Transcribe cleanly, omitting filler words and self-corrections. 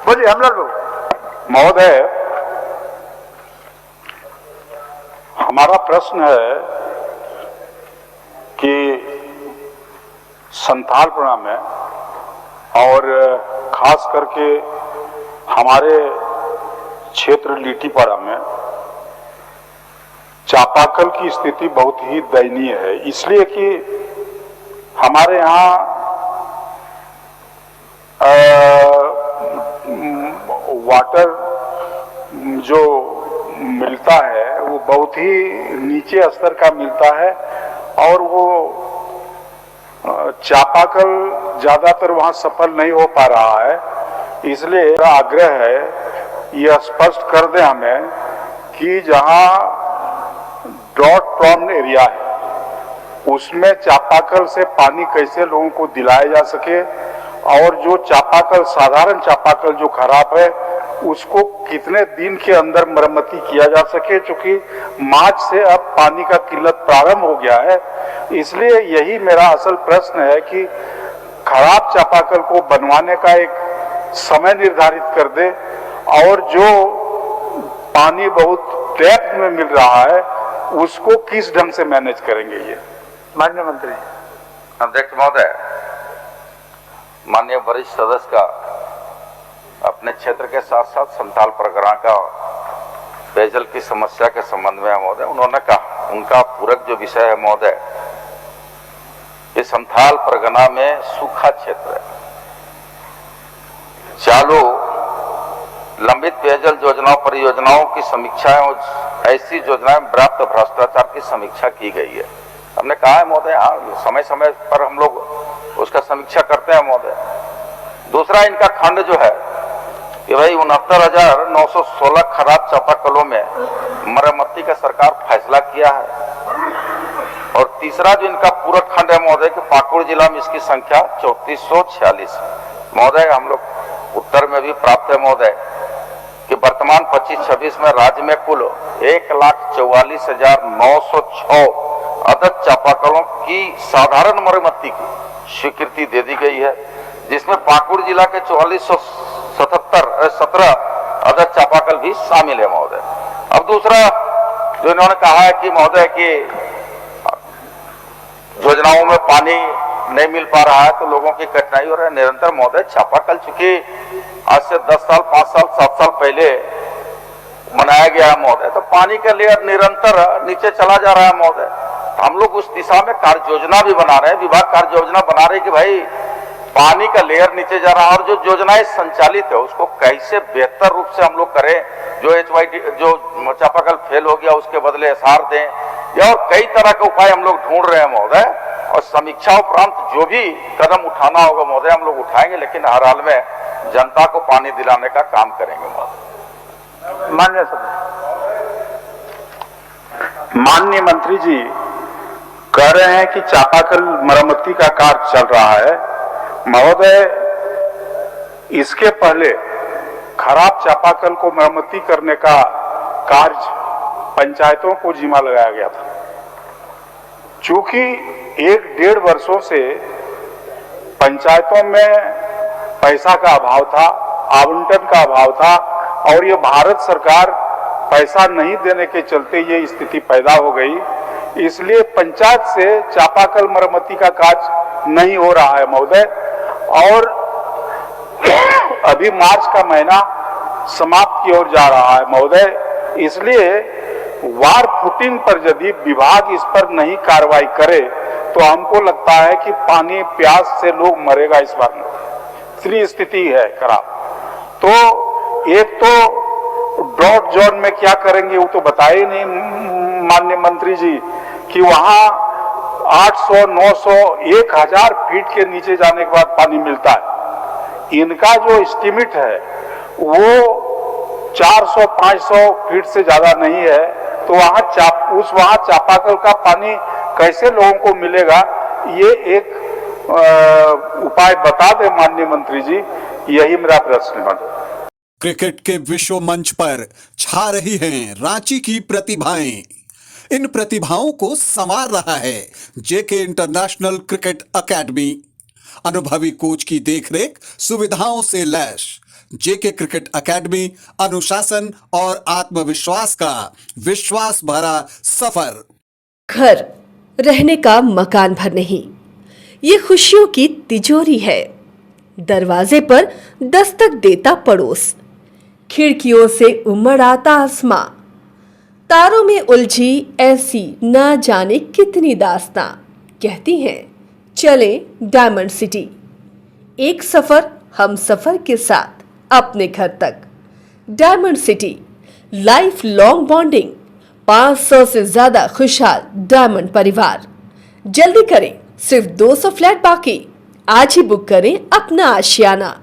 बोलिए हेमलाल बाबू। महोदय, हमारा प्रश्न है कि संथालपना में और खास करके हमारे क्षेत्र लीटीपाड़ा में चापाकल की स्थिति बहुत ही दयनीय है, इसलिए कि हमारे यहाँ वाटर जो मिलता है वो बहुत ही नीचे स्तर का मिलता है और वो चापाकल ज्यादातर वहां सफल नहीं हो पा रहा है। इसलिए मेरा आग्रह है, यह स्पष्ट कर दें हमें कि जहां ड्रॉट प्रोन एरिया है उसमें चापाकल से पानी कैसे लोगों को दिलाया जा सके, और जो चापाकल साधारण चापाकल जो खराब है उसको कितने दिन के अंदर मरम्मती किया जा सके, क्योंकि मार्च से अब पानी का किल्लत प्रारंभ हो गया है। इसलिए यही मेरा असल प्रश्न है कि खराब चापाकल को बनवाने का एक समय निर्धारित कर दे और जो पानी बहुत डेप्थ में मिल रहा है उसको किस ढंग से मैनेज करेंगे ये। माननीय मंत्री। अध्यक्ष महोदय, माननीय वरिष्ठ सदस्य का अपने क्षेत्र के साथ साथ संथाल परगना का पेयजल की समस्या के संबंध में महोदय उन्होंने कहा, उनका पूरक जो विषय है महोदय, ये संथाल परगना में सूखा क्षेत्र है। चालू लंबित पेयजल योजनाओं परियोजनाओं की समीक्षाएं और ऐसी योजनाएं प्राप्त भ्रष्टाचार की समीक्षा की गई है। हमने कहा है महोदय, हाँ समय समय पर हम लोग उसका समीक्षा करते हैं महोदय। दूसरा इनका खंड जो है कि भाई 69,916 खराब चापाकलों में मरम्मती का सरकार फैसला किया है। और तीसरा जो इनका पूरक खंड है महोदय कि पाकुड़ जिला में इसकी संख्या 3446 महोदय। हम लोग उत्तर में भी प्राप्त है महोदय कि वर्तमान 25-26 में राज्य में कुल 1,44,906 अदद चापाकलों की साधारण मरम्मती की स्वीकृति दे दी गई है, जिसमें पाकुड़ जिला के 4417 अदद चापाकल भी शामिल है महोदय। अब दूसरा जो इन्होंने कहा है कि महोदय की योजनाओं में पानी नहीं मिल पा रहा है तो लोगों की कठिनाई हो रही है निरंतर महोदय। चापाकल चूंकि आज से 10 साल 5 साल 7 साल पहले बनाया गया है महोदय, तो पानी का लेयर निरंतर नीचे चला जा रहा है महोदय। हम लोग उस दिशा में कार्य योजना भी बना रहे हैं, विभाग कार्य योजना बना रहे कि भाई पानी का लेयर नीचे जा रहा है और जो योजनाएं संचालित है उसको कैसे बेहतर रूप से हम लोग करें। जो HYD जो चापाकल फेल हो गया उसके बदले SR दें, या और कई तरह के उपाय हम लोग ढूंढ रहे हैं महोदय। और समीक्षा उपरांत जो भी कदम उठाना होगा महोदय हम लोग उठाएंगे, लेकिन हर हाल में जनता को पानी दिलाने का काम करेंगे महोदय। माननीय सदस्य। माननीय मंत्री जी कह रहे हैं कि चापाकल मरम्मती का कार्य चल रहा है। महोदय, इसके पहले खराब चापाकल को मरम्मती करने का कार्य पंचायतों को जिम्मा लगाया गया था। चूंकि 1-1.5 वर्षों से पंचायतों में पैसा का अभाव था, आवंटन का अभाव था, और ये भारत सरकार पैसा नहीं देने के चलते ये स्थिति पैदा हो गई। इसलिए पंचायत से चापाकल मरम्मती का कार्य नहीं हो रहा है महोदय। और अभी मार्च का महीना समाप्त की ओर जा रहा है महोदय। इसलिए वार फुटिंग पर यदि विभाग इस पर नहीं कार्रवाई करे तो हमको लगता है कि पानी प्यास से लोग मरेगा इस बार में। इतनी स्थिति है खराब। तो एक तो ड्रॉट जोन में क्या करेंगे वो तो बताए ही नहीं माननीय मंत्री जी, कि वहां 800, 900, 1000 फीट के नीचे जाने के बाद पानी मिलता है। इनका जो एस्टिमेट है वो 400, 500 फीट से ज्यादा नहीं है। तो वहां चापाकल का पानी कैसे लोगों को मिलेगा, ये एक उपाय बता दे माननीय मंत्री जी। यही मेरा प्रश्न है। क्रिकेट के विश्व मंच पर छा रही हैं रांची की प्रतिभाएं। इन प्रतिभाओं को संवार रहा है जेके इंटरनेशनल क्रिकेट एकेडमी। अनुभवी कोच की देखरेख, सुविधाओं से लैस, जेके क्रिकेट एकेडमी, अनुशासन और आत्मविश्वास का विश्वास भरा सफर। घर रहने का मकान भर नहीं, ये खुशियों की तिजोरी है। दरवाजे पर दस्तक देता पड़ोस, खिड़कियों से उमड़ आता आसमां, तारों में उलझी ऐसी न जाने कितनी दास्तां। कहती हैं चले डायमंड सिटी, एक सफर हम सफर के साथ अपने घर तक। Diamond city, life long bonding, 500 से ज्यादा खुशहाल डायमंड परिवार। जल्दी करें, सिर्फ 200 फ्लैट बाकी। आज ही बुक करें अपना आशियाना।